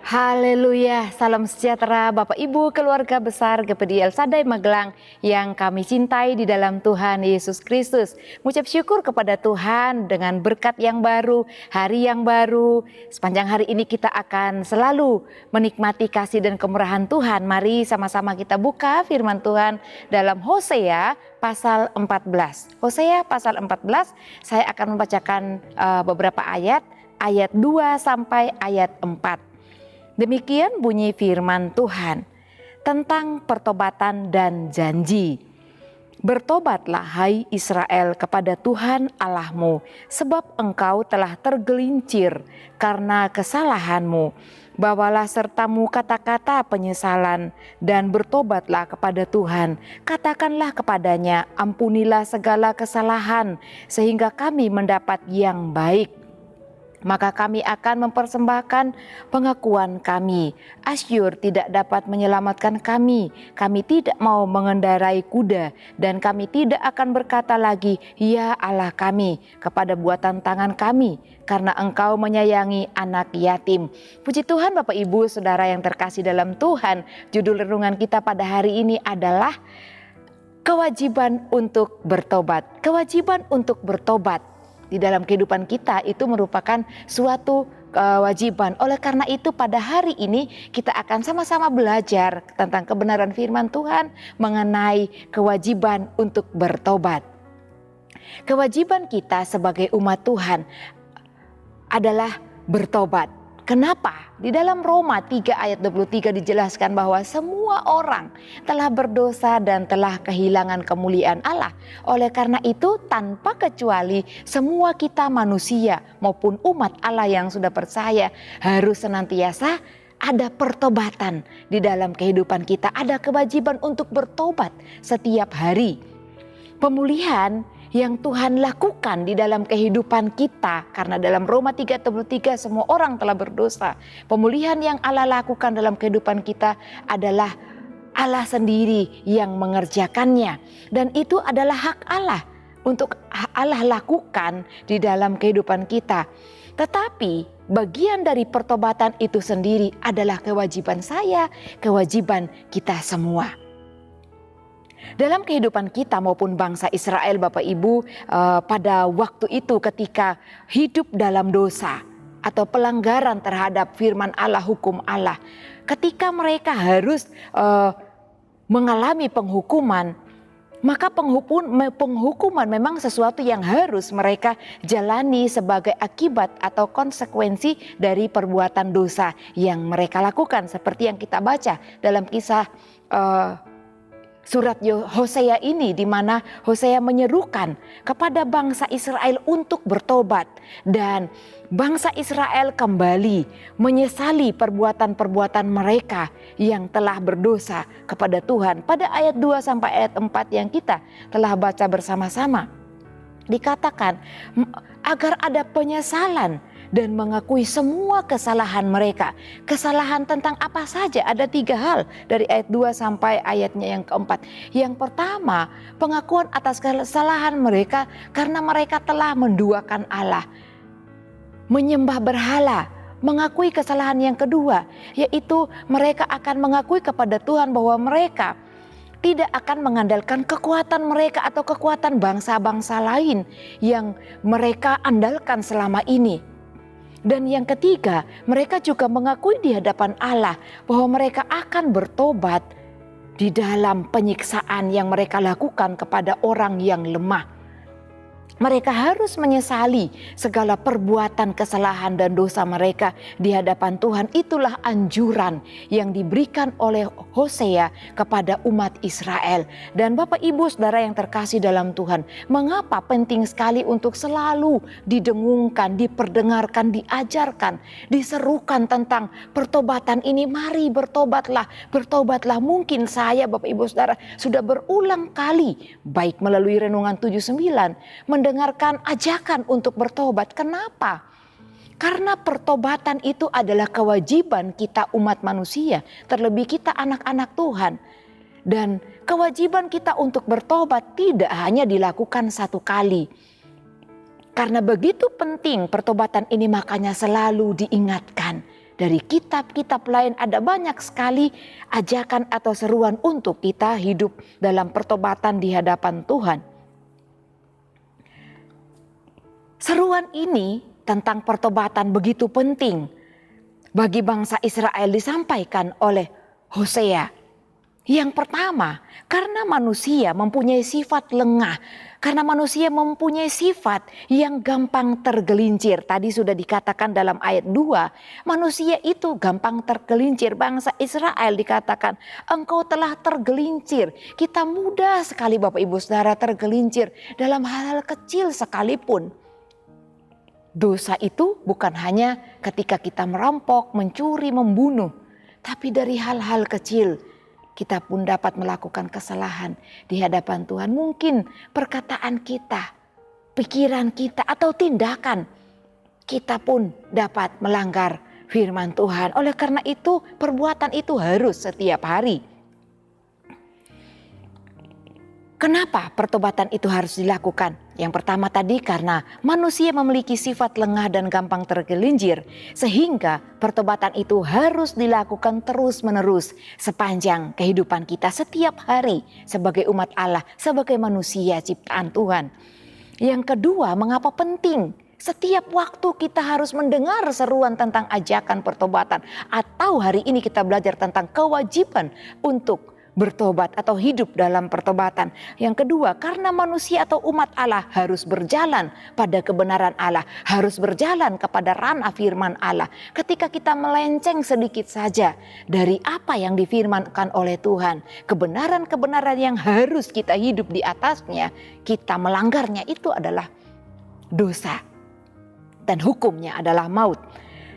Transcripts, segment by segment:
Haleluya, salam sejahtera Bapak Ibu keluarga besar GPD El Shaddai Magelang yang kami cintai di dalam Tuhan Yesus Kristus. Mengucap syukur kepada Tuhan dengan berkat yang baru, hari yang baru. Sepanjang hari ini kita akan selalu menikmati kasih dan kemurahan Tuhan. Mari sama-sama kita buka firman Tuhan dalam Hosea pasal 14. Hosea pasal 14, saya akan membacakan beberapa ayat 2 sampai ayat 4. Demikian bunyi firman Tuhan tentang pertobatan dan janji. Bertobatlah hai Israel kepada Tuhan Allahmu, sebab engkau telah tergelincir karena kesalahanmu. Bawalah sertamu kata-kata penyesalan dan bertobatlah kepada Tuhan. Katakanlah kepadanya, ampunilah segala kesalahan sehingga kami mendapat yang baik. Maka kami akan mempersembahkan pengakuan kami. Asyur tidak dapat menyelamatkan kami. Kami tidak mau mengendarai kuda, dan kami tidak akan berkata lagi, ya Allah kami, kepada buatan tangan kami, karena engkau menyayangi anak yatim. Puji Tuhan Bapak Ibu Saudara yang terkasih dalam Tuhan. Judul renungan kita pada hari ini adalah kewajiban untuk bertobat. Kewajiban untuk bertobat. Di dalam kehidupan kita itu merupakan suatu kewajiban. Oleh karena itu pada hari ini kita akan sama-sama belajar tentang kebenaran firman Tuhan mengenai kewajiban untuk bertobat. Kewajiban kita sebagai umat Tuhan adalah bertobat. Kenapa? Di dalam Roma 3 ayat 23 dijelaskan bahwa semua orang telah berdosa dan telah kehilangan kemuliaan Allah. Oleh karena itu tanpa kecuali semua kita manusia maupun umat Allah yang sudah percaya harus senantiasa ada pertobatan di dalam kehidupan kita. Ada kewajiban untuk bertobat setiap hari. Pemulihan yang Tuhan lakukan di dalam kehidupan kita, karena dalam Roma 3:23 semua orang telah berdosa. Pemulihan yang Allah lakukan dalam kehidupan kita adalah Allah sendiri yang mengerjakannya, dan itu adalah hak Allah untuk Allah lakukan di dalam kehidupan kita. Tetapi bagian dari pertobatan itu sendiri adalah kewajiban saya, kewajiban kita semua. Dalam kehidupan kita maupun bangsa Israel Bapak Ibu, pada waktu itu ketika hidup dalam dosa atau pelanggaran terhadap firman Allah, hukum Allah, ketika mereka harus mengalami penghukuman, maka penghukuman memang sesuatu yang harus mereka jalani sebagai akibat atau konsekuensi dari perbuatan dosa yang mereka lakukan. Seperti yang kita baca dalam kisah surat Hosea ini, di mana Hosea menyerukan kepada bangsa Israel untuk bertobat, dan bangsa Israel kembali menyesali perbuatan-perbuatan mereka yang telah berdosa kepada Tuhan. Pada ayat 2 sampai ayat 4 yang kita telah baca bersama-sama, dikatakan agar ada penyesalan dan mengakui semua kesalahan mereka. Kesalahan tentang apa saja? Ada 3 hal dari ayat 2 sampai ayatnya yang keempat. Yang pertama, pengakuan atas kesalahan mereka karena mereka telah menduakan Allah, menyembah berhala. Mengakui kesalahan yang kedua, yaitu mereka akan mengakui kepada Tuhan bahwa mereka tidak akan mengandalkan kekuatan mereka atau kekuatan bangsa-bangsa lain yang mereka andalkan selama ini. Dan yang ketiga, mereka juga mengakui di hadapan Allah bahwa mereka akan bertobat di dalam penyiksaan yang mereka lakukan kepada orang yang lemah. Mereka harus menyesali segala perbuatan kesalahan dan dosa mereka di hadapan Tuhan. Itulah anjuran yang diberikan oleh Hosea kepada umat Israel. Dan Bapak Ibu Saudara yang terkasih dalam Tuhan, mengapa penting sekali untuk selalu didengungkan, diperdengarkan, diajarkan, diserukan tentang pertobatan ini. Mari bertobatlah, bertobatlah. Mungkin saya Bapak Ibu Saudara sudah berulang kali, baik melalui renungan 79, mendengarkan ajakan untuk bertobat. Kenapa? Karena pertobatan itu adalah kewajiban kita umat manusia, terlebih kita anak-anak Tuhan. Dan kewajiban kita untuk bertobat tidak hanya dilakukan satu kali. Karena begitu penting pertobatan ini, makanya selalu diingatkan dari kitab-kitab lain ada banyak sekali ajakan atau seruan untuk kita hidup dalam pertobatan di hadapan Tuhan. Seruan ini tentang pertobatan begitu penting bagi bangsa Israel disampaikan oleh Hosea. Yang pertama, karena manusia mempunyai sifat lengah, karena manusia mempunyai sifat yang gampang tergelincir. Tadi sudah dikatakan dalam ayat 2, manusia itu gampang tergelincir. Bangsa Israel dikatakan, engkau telah tergelincir. Kita mudah sekali Bapak Ibu Saudara tergelincir dalam hal-hal kecil sekalipun. Dosa itu bukan hanya ketika kita merampok, mencuri, membunuh, tapi dari hal-hal kecil kita pun dapat melakukan kesalahan di hadapan Tuhan. Mungkin perkataan kita, pikiran kita, atau tindakan kita pun dapat melanggar firman Tuhan. Oleh karena itu, perbuatan itu harus setiap hari. Kenapa pertobatan itu harus dilakukan? Yang pertama tadi karena manusia memiliki sifat lengah dan gampang tergelincir, sehingga pertobatan itu harus dilakukan terus-menerus sepanjang kehidupan kita setiap hari sebagai umat Allah, sebagai manusia ciptaan Tuhan. Yang kedua, mengapa penting? Setiap waktu kita harus mendengar seruan tentang ajakan pertobatan, atau hari ini kita belajar tentang kewajiban untuk bertobat atau hidup dalam pertobatan. Yang kedua, karena manusia atau umat Allah harus berjalan pada kebenaran Allah, harus berjalan kepada ranah firman Allah. Ketika kita melenceng sedikit saja dari apa yang difirmankan oleh Tuhan, kebenaran-kebenaran yang harus kita hidup di atasnya, kita melanggarnya, itu adalah dosa. Dan hukumnya adalah maut.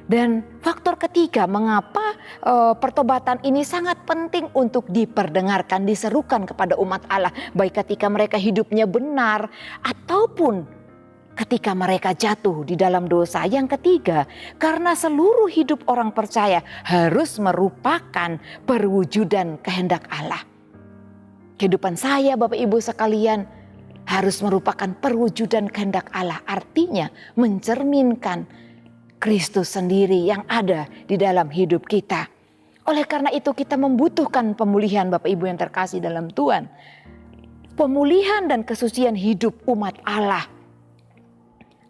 Dan faktor ketiga, mengapa pertobatan ini sangat penting untuk diperdengarkan, diserukan kepada umat Allah, baik ketika mereka hidupnya benar ataupun ketika mereka jatuh di dalam dosa. Yang ketiga, karena seluruh hidup orang percaya harus merupakan perwujudan kehendak Allah. Kehidupan saya, Bapak Ibu sekalian, harus merupakan perwujudan kehendak Allah. Artinya mencerminkan Kristus sendiri yang ada di dalam hidup kita. Oleh karena itu kita membutuhkan pemulihan, Bapak Ibu yang terkasih dalam Tuhan. Pemulihan dan kesucian hidup umat Allah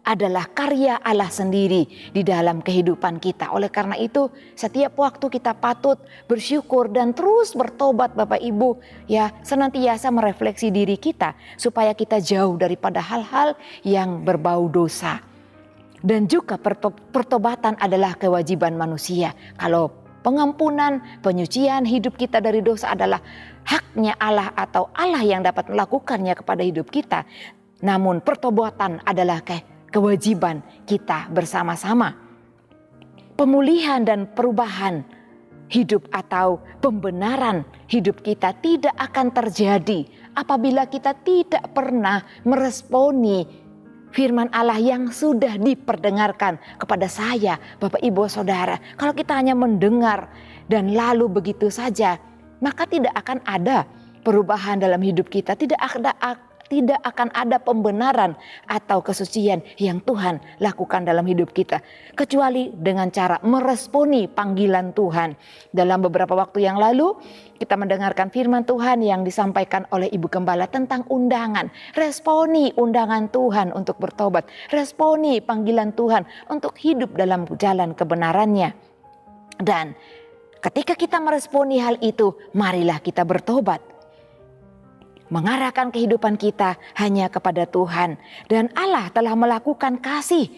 adalah karya Allah sendiri di dalam kehidupan kita. Oleh karena itu setiap waktu kita patut bersyukur dan terus bertobat Bapak Ibu, ya, senantiasa merefleksi diri kita supaya kita jauh daripada hal-hal yang berbau dosa. Dan juga pertobatan adalah kewajiban manusia. Kalau pengampunan, penyucian hidup kita dari dosa adalah haknya Allah atau Allah yang dapat melakukannya kepada hidup kita. Namun pertobatan adalah kewajiban kita bersama-sama. Pemulihan dan perubahan hidup atau pembenaran hidup kita tidak akan terjadi apabila kita tidak pernah meresponi firman Allah yang sudah diperdengarkan kepada saya, Bapak Ibu Saudara. Kalau kita hanya mendengar dan lalu begitu saja, maka tidak akan ada perubahan dalam hidup kita, tidak akan ada pembenaran atau kesucian yang Tuhan lakukan dalam hidup kita. Kecuali dengan cara meresponi panggilan Tuhan. Dalam beberapa waktu yang lalu kita mendengarkan firman Tuhan yang disampaikan oleh Ibu Gembala tentang undangan. Responi undangan Tuhan untuk bertobat. Responi panggilan Tuhan untuk hidup dalam jalan kebenarannya. Dan ketika kita meresponi hal itu, marilah kita bertobat. Mengarahkan kehidupan kita hanya kepada Tuhan. Dan Allah telah melakukan kasih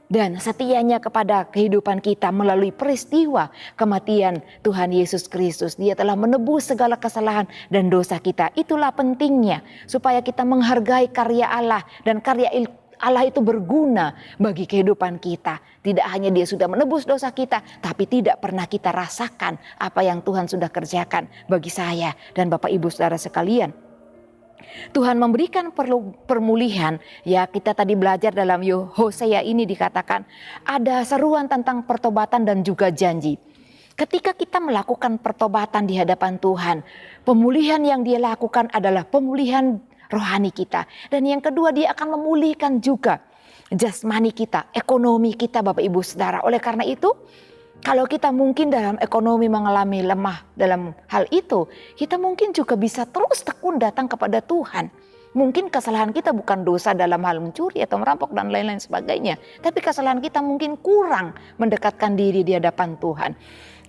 dan setianya kepada kehidupan kita melalui peristiwa kematian Tuhan Yesus Kristus. Dia telah menebus segala kesalahan dan dosa kita. Itulah pentingnya supaya kita menghargai karya Allah, dan karya Allah itu berguna bagi kehidupan kita. Tidak hanya Dia sudah menebus dosa kita, tapi tidak pernah kita rasakan apa yang Tuhan sudah kerjakan bagi saya dan Bapak Ibu Saudara sekalian. Tuhan memberikan pemulihan, ya, kita tadi belajar dalam Hosea ini dikatakan ada seruan tentang pertobatan dan juga janji. Ketika kita melakukan pertobatan di hadapan Tuhan, pemulihan yang Dia lakukan adalah pemulihan rohani kita. Dan yang kedua, Dia akan memulihkan juga jasmani kita, ekonomi kita, Bapak Ibu Saudara. Oleh karena itu Kalau kita mungkin dalam ekonomi mengalami lemah dalam hal itu, kita mungkin juga bisa terus tekun datang kepada Tuhan. Mungkin kesalahan kita bukan dosa dalam hal mencuri atau merampok dan lain-lain sebagainya. Tapi kesalahan kita mungkin kurang mendekatkan diri di hadapan Tuhan.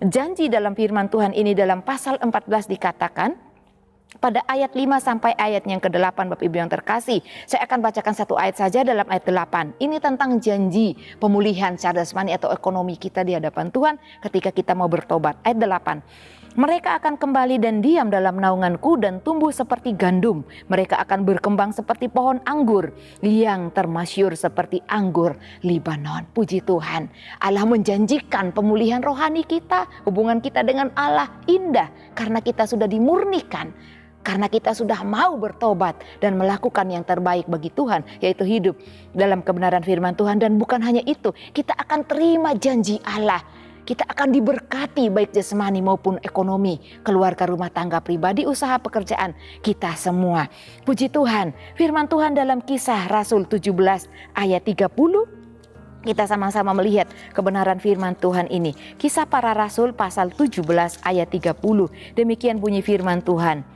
Janji dalam firman Tuhan ini dalam pasal 14 dikatakan, pada ayat 5 sampai ayat yang ke-8 Bapak Ibu yang terkasih. Saya akan bacakan satu ayat saja dalam ayat 8. Ini tentang janji pemulihan secara jasmani atau ekonomi kita di hadapan Tuhan ketika kita mau bertobat. Ayat 8. Mereka akan kembali dan diam dalam naunganku dan tumbuh seperti gandum. Mereka akan berkembang seperti pohon anggur yang termasyur seperti anggur Libanon. Puji Tuhan, Allah menjanjikan pemulihan rohani kita, hubungan kita dengan Allah indah karena kita sudah dimurnikan. Karena kita sudah mau bertobat dan melakukan yang terbaik bagi Tuhan, yaitu hidup dalam kebenaran firman Tuhan. Dan bukan hanya itu, kita akan terima janji Allah. Kita akan diberkati baik jasmani maupun ekonomi, keluarga, rumah tangga, pribadi, usaha, pekerjaan, kita semua. Puji Tuhan, firman Tuhan dalam Kisah Rasul 17 ayat 30, kita sama-sama melihat kebenaran firman Tuhan ini. Kisah Para Rasul pasal 17 ayat 30, demikian bunyi firman Tuhan.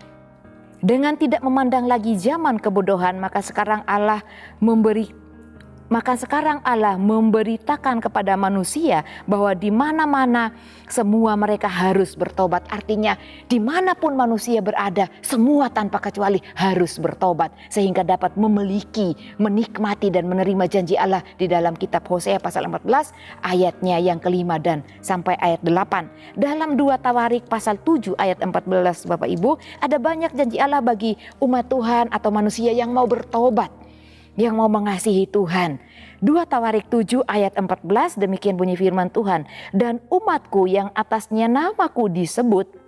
Dengan tidak memandang lagi zaman kebodohan, maka sekarang Allah memberitakan kepada manusia bahwa di mana-mana semua mereka harus bertobat. Artinya dimanapun manusia berada, semua tanpa kecuali harus bertobat. Sehingga dapat memiliki, menikmati dan menerima janji Allah di dalam kitab Hosea pasal 14 ayatnya yang kelima dan sampai ayat 8. Dalam 2 Tawarik pasal 7 ayat 14 Bapak Ibu, ada banyak janji Allah bagi umat Tuhan atau manusia yang mau bertobat, yang mau mengasihi Tuhan. 2 Tawarik 7 ayat 14, demikian bunyi firman Tuhan. Dan umatku yang atasnya namaku disebut,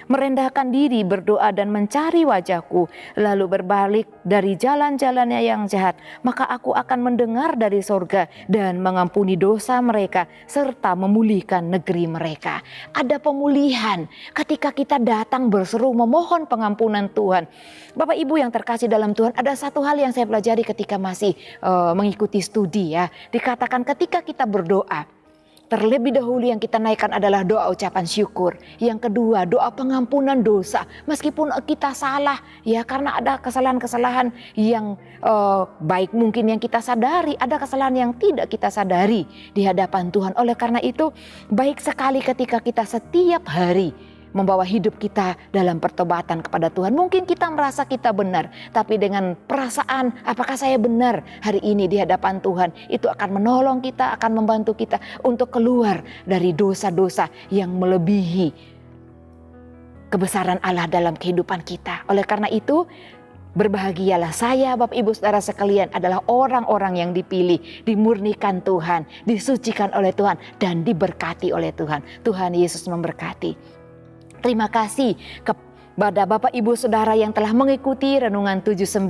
merendahkan diri, berdoa dan mencari wajahku, lalu berbalik dari jalan-jalannya yang jahat, maka aku akan mendengar dari sorga dan mengampuni dosa mereka, serta memulihkan negeri mereka. Ada pemulihan ketika kita datang berseru memohon pengampunan Tuhan. Bapak Ibu yang terkasih dalam Tuhan, ada satu hal yang saya pelajari ketika masih mengikuti studi ya. Dikatakan ketika kita berdoa, terlebih dahulu yang kita naikkan adalah doa ucapan syukur. Yang kedua, doa pengampunan dosa. Meskipun kita salah, ya karena ada kesalahan-kesalahan yang baik mungkin yang kita sadari, ada kesalahan yang tidak kita sadari di hadapan Tuhan. Oleh karena itu, baik sekali ketika kita setiap hari membawa hidup kita dalam pertobatan kepada Tuhan. Mungkin kita merasa kita benar, tapi dengan perasaan apakah saya benar hari ini di hadapan Tuhan, itu akan menolong kita, akan membantu kita untuk keluar dari dosa-dosa yang melebihi kebesaran Allah dalam kehidupan kita. Oleh karena itu, berbahagialah saya, Bapak Ibu Saudara sekalian, adalah orang-orang yang dipilih, dimurnikan Tuhan, disucikan oleh Tuhan, dan diberkati oleh Tuhan. Tuhan Yesus memberkati. Terima kasih kepada Bapak Ibu Saudara yang telah mengikuti Renungan 79.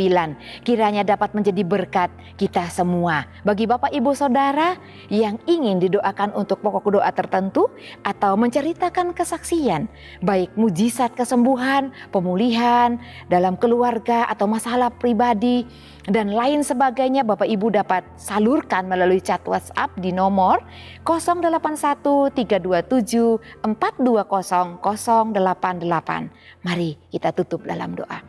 Kiranya dapat menjadi berkat kita semua. Bagi Bapak Ibu Saudara yang ingin didoakan untuk pokok doa tertentu atau menceritakan kesaksian, baik mujizat kesembuhan, pemulihan dalam keluarga atau masalah pribadi dan lain sebagainya, Bapak Ibu dapat salurkan melalui chat WhatsApp di nomor 081 327 420 088. Mari kita tutup dalam doa.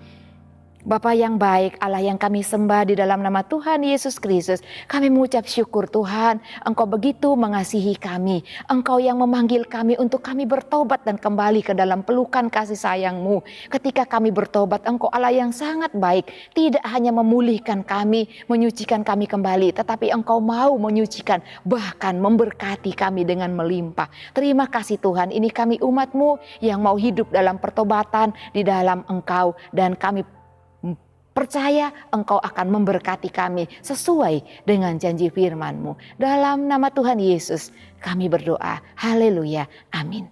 Bapa yang baik, Allah yang kami sembah, di dalam nama Tuhan Yesus Kristus, kami mengucap syukur Tuhan, Engkau begitu mengasihi kami. Engkau yang memanggil kami untuk kami bertobat dan kembali ke dalam pelukan kasih sayang-Mu. Ketika kami bertobat, Engkau Allah yang sangat baik, tidak hanya memulihkan kami, menyucikan kami kembali, tetapi Engkau mau menyucikan, bahkan memberkati kami dengan melimpah. Terima kasih Tuhan, ini kami umat-Mu yang mau hidup dalam pertobatan di dalam Engkau, dan kami percaya Engkau akan memberkati kami sesuai dengan janji firman-Mu. Dalam nama Tuhan Yesus kami berdoa. Haleluya. Amin.